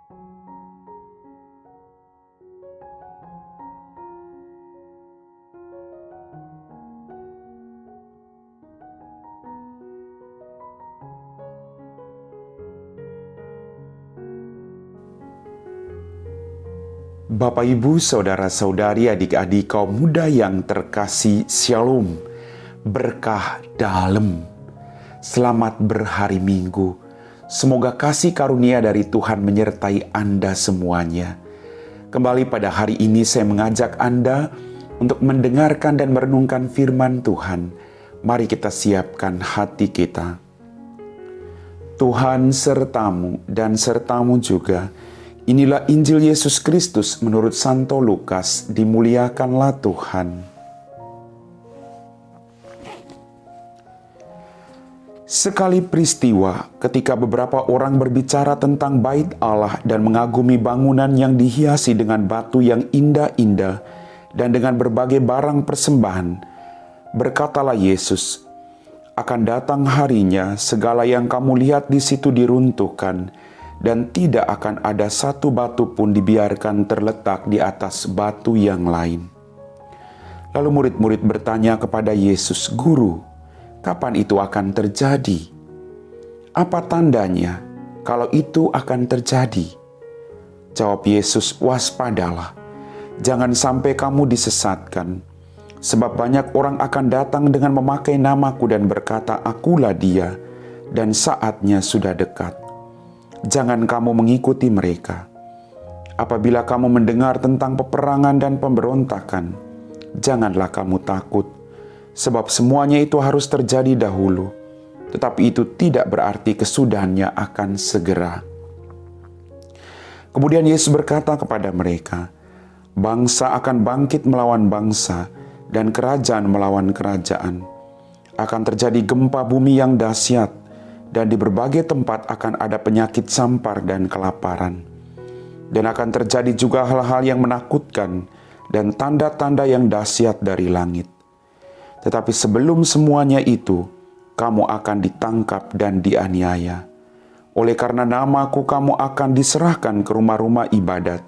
Bapak, Ibu, Saudara-saudari, adik-adik kaum muda yang terkasih, Shalom, berkah dalam. Selamat berhari Minggu. Semoga kasih karunia dari Tuhan menyertai Anda semuanya. Kembali pada hari ini saya mengajak Anda untuk mendengarkan dan merenungkan firman Tuhan. Mari kita siapkan hati kita. Tuhan sertamu dan sertamu juga. Inilah Injil Yesus Kristus menurut Santo Lukas. Dimuliakanlah Tuhan. Sekali peristiwa ketika beberapa orang berbicara tentang bait Allah dan mengagumi bangunan yang dihiasi dengan batu yang indah-indah dan dengan berbagai barang persembahan, berkatalah Yesus, "Akan datang harinya segala yang kamu lihat di situ diruntuhkan, dan tidak akan ada satu batu pun dibiarkan terletak di atas batu yang lain." Lalu murid-murid bertanya kepada Yesus, "Guru, kapan itu akan terjadi? Apa tandanya kalau itu akan terjadi?" Jawab Yesus, "Waspadalah, jangan sampai kamu disesatkan. Sebab banyak orang akan datang dengan memakai namaku dan berkata, 'Akulah dia,' dan saatnya sudah dekat. Jangan kamu mengikuti mereka. Apabila kamu mendengar tentang peperangan dan pemberontakan, janganlah kamu takut, sebab semuanya itu harus terjadi dahulu, tetapi itu tidak berarti kesudahannya akan segera." Kemudian Yesus berkata kepada mereka, "Bangsa akan bangkit melawan bangsa, dan kerajaan melawan kerajaan. Akan terjadi gempa bumi yang dahsyat, dan di berbagai tempat akan ada penyakit sampar dan kelaparan. Dan akan terjadi juga hal-hal yang menakutkan dan tanda-tanda yang dahsyat dari langit. Tetapi sebelum semuanya itu, kamu akan ditangkap dan dianiaya. Oleh karena namaku kamu akan diserahkan ke rumah-rumah ibadat,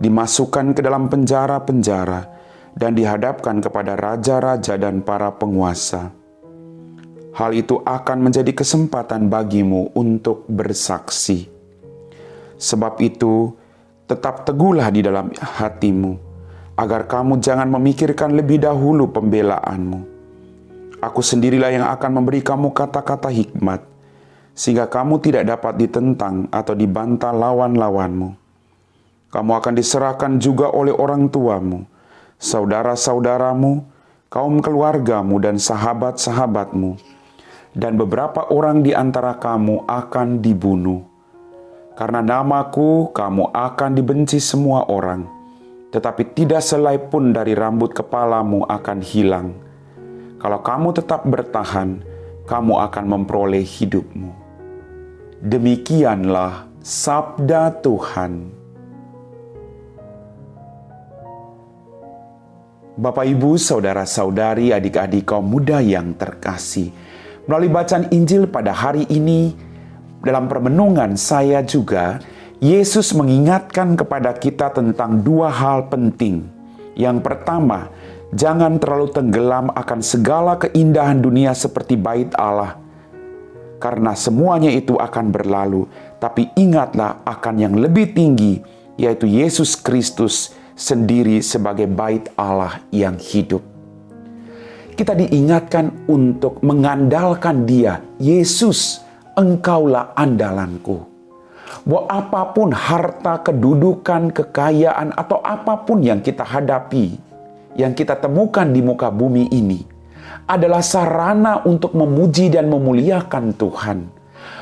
dimasukkan ke dalam penjara-penjara, dan dihadapkan kepada raja-raja dan para penguasa. Hal itu akan menjadi kesempatan bagimu untuk bersaksi. Sebab itu, tetap teguhlah di dalam hatimu, agar kamu jangan memikirkan lebih dahulu pembelaanmu. Aku sendirilah yang akan memberi kamu kata-kata hikmat, sehingga kamu tidak dapat ditentang atau dibantah lawan-lawanmu. Kamu akan diserahkan juga oleh orang tuamu, saudara-saudaramu, kaum keluargamu, dan sahabat-sahabatmu. Dan beberapa orang di antara kamu akan dibunuh. Karena namaku, kamu akan dibenci semua orang, tetapi tidak selai pun dari rambut kepalamu akan hilang. Kalau kamu tetap bertahan, kamu akan memperoleh hidupmu." Demikianlah sabda Tuhan. Bapak, Ibu, Saudara-saudari, adik-adik kaum muda yang terkasih, melalui bacaan Injil pada hari ini, dalam permenungan saya juga, Yesus mengingatkan kepada kita tentang dua hal penting. Yang pertama, jangan terlalu tenggelam akan segala keindahan dunia seperti bait Allah, karena semuanya itu akan berlalu. Tapi ingatlah akan yang lebih tinggi, yaitu Yesus Kristus sendiri sebagai bait Allah yang hidup. Kita diingatkan untuk mengandalkan Dia. Yesus, Engkaulah andalanku. Bahwa apapun harta, kedudukan, kekayaan, atau apapun yang kita hadapi, yang kita temukan di muka bumi ini, adalah sarana untuk memuji dan memuliakan Tuhan.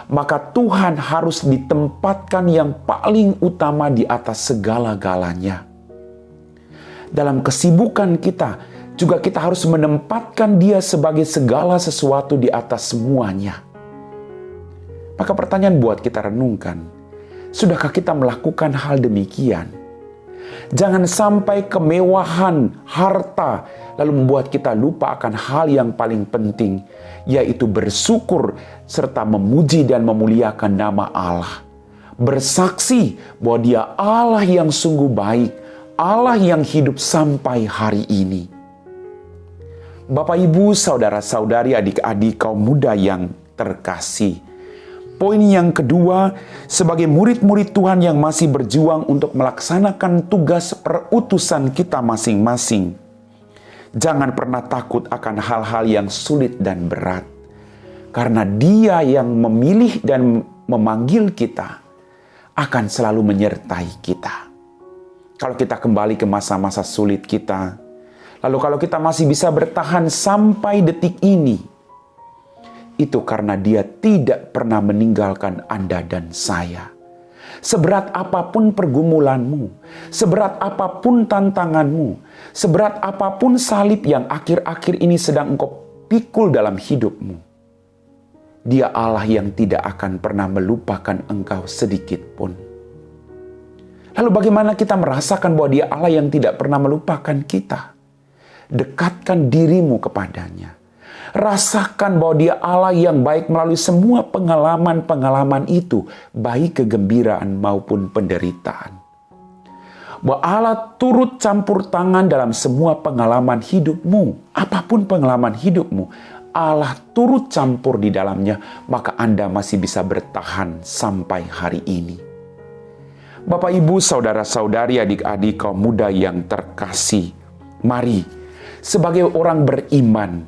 Maka Tuhan harus ditempatkan yang paling utama di atas segala-galanya. Dalam kesibukan kita, juga kita harus menempatkan Dia sebagai segala sesuatu di atas semuanya. Maka pertanyaan buat kita renungkan, sudahkah kita melakukan hal demikian? Jangan sampai kemewahan harta lalu membuat kita lupa akan hal yang paling penting, yaitu bersyukur serta memuji dan memuliakan nama Allah. bersaksi bahwa Dia Allah yang sungguh baik, Allah yang hidup sampai hari ini. Bapak, Ibu, saudara-saudari, adik-adik kaum muda yang terkasih, poin yang kedua, sebagai murid-murid Tuhan yang masih berjuang untuk melaksanakan tugas perutusan kita masing-masing, jangan pernah takut akan hal-hal yang sulit dan berat. Karena Dia yang memilih dan memanggil kita akan selalu menyertai kita. Kalau kita kembali ke masa-masa sulit kita, lalu kalau kita masih bisa bertahan sampai detik ini, itu karena Dia tidak pernah meninggalkan Anda dan saya. Seberat apapun pergumulanmu, seberat apapun tantanganmu, seberat apapun salib yang akhir-akhir ini sedang engkau pikul dalam hidupmu, Dia Allah yang tidak akan pernah melupakan engkau sedikit pun. Lalu bagaimana kita merasakan bahwa Dia Allah yang tidak pernah melupakan kita? Dekatkan dirimu kepadanya. Rasakan bahwa Dia Allah yang baik melalui semua pengalaman-pengalaman itu, baik kegembiraan maupun penderitaan. Bahwa Allah turut campur tangan dalam semua pengalaman hidupmu. Apapun pengalaman hidupmu, Allah turut campur di dalamnya, maka Anda masih bisa bertahan sampai hari ini. Bapak, Ibu, saudara-saudari, adik-adik kaum muda yang terkasih, mari sebagai orang beriman,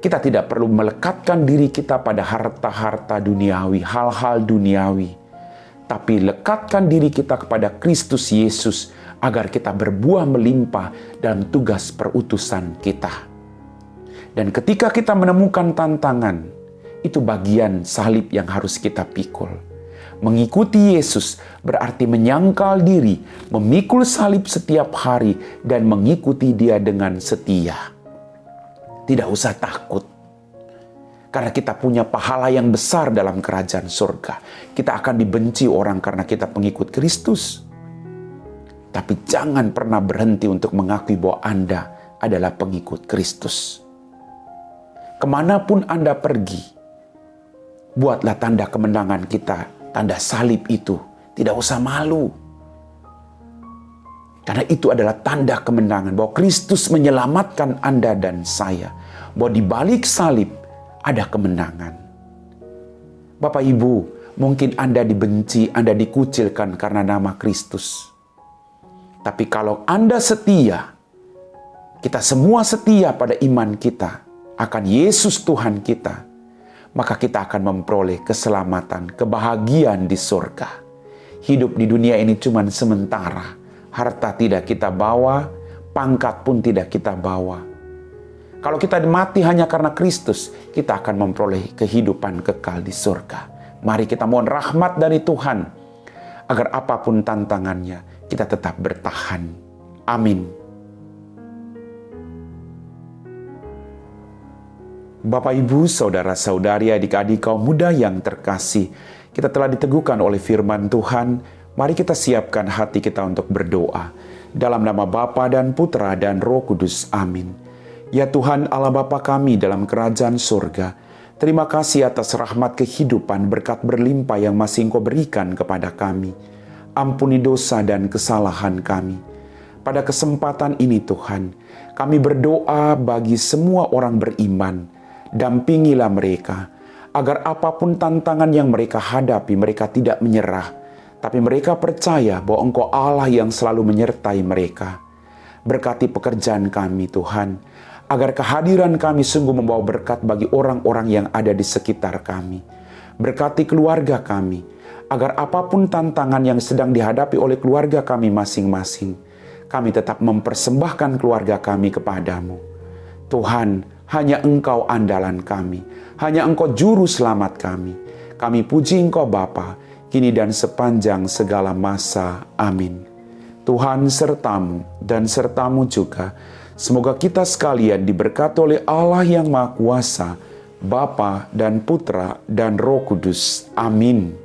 kita tidak perlu melekatkan diri kita pada harta-harta duniawi, hal-hal duniawi, tapi lekatkan diri kita kepada Kristus Yesus agar kita berbuah melimpah dalam tugas perutusan kita. Dan ketika kita menemukan tantangan, itu bagian salib yang harus kita pikul. Mengikuti Yesus berarti menyangkal diri, memikul salib setiap hari, dan mengikuti Dia dengan setia. Tidak usah takut, karena kita punya pahala yang besar dalam kerajaan surga. Kita akan dibenci orang karena kita pengikut Kristus. Tapi jangan pernah berhenti untuk mengakui bahwa Anda adalah pengikut Kristus. Kemanapun Anda pergi, buatlah tanda kemenangan kita, tanda salib itu. Tidak usah malu. Karena itu adalah tanda kemenangan bahwa Kristus menyelamatkan Anda dan saya. Bahwa di balik salib ada kemenangan. Bapak, Ibu, mungkin Anda dibenci, Anda dikucilkan karena nama Kristus. Tapi kalau Anda setia, kita semua setia pada iman kita akan Yesus Tuhan kita, maka kita akan memperoleh keselamatan, kebahagiaan di surga. Hidup di dunia ini cuma sementara. Harta tidak kita bawa, pangkat pun tidak kita bawa. Kalau kita mati hanya karena Kristus, kita akan memperoleh kehidupan kekal di surga. Mari kita mohon rahmat dari Tuhan, agar apapun tantangannya, kita tetap bertahan. Amin. Bapak, Ibu, saudara-saudari, adik-adik kaum muda yang terkasih, kita telah diteguhkan oleh firman Tuhan. Mari kita siapkan hati kita untuk berdoa. Dalam nama Bapa dan Putra dan Roh Kudus. Amin. Ya Tuhan Allah Bapa kami dalam kerajaan surga, terima kasih atas rahmat kehidupan, berkat berlimpah yang masih Engkau berikan kepada kami. Ampuni dosa dan kesalahan kami. Pada kesempatan ini Tuhan, kami berdoa bagi semua orang beriman. Dampingilah mereka, agar apapun tantangan yang mereka hadapi, mereka tidak menyerah, tapi mereka percaya bahwa Engkau Allah yang selalu menyertai mereka. Berkati pekerjaan kami Tuhan, agar kehadiran kami sungguh membawa berkat bagi orang-orang yang ada di sekitar kami. Berkati keluarga kami, agar apapun tantangan yang sedang dihadapi oleh keluarga kami masing-masing, kami tetap mempersembahkan keluarga kami kepadamu. Tuhan, hanya Engkau andalan kami, hanya Engkau juru selamat kami. Kami puji Engkau Bapa, kini dan sepanjang segala masa. Amin. Tuhan sertamu dan sertamu juga. Semoga kita sekalian diberkati oleh Allah yang Maha Kuasa, Bapa dan Putra dan Roh Kudus. Amin.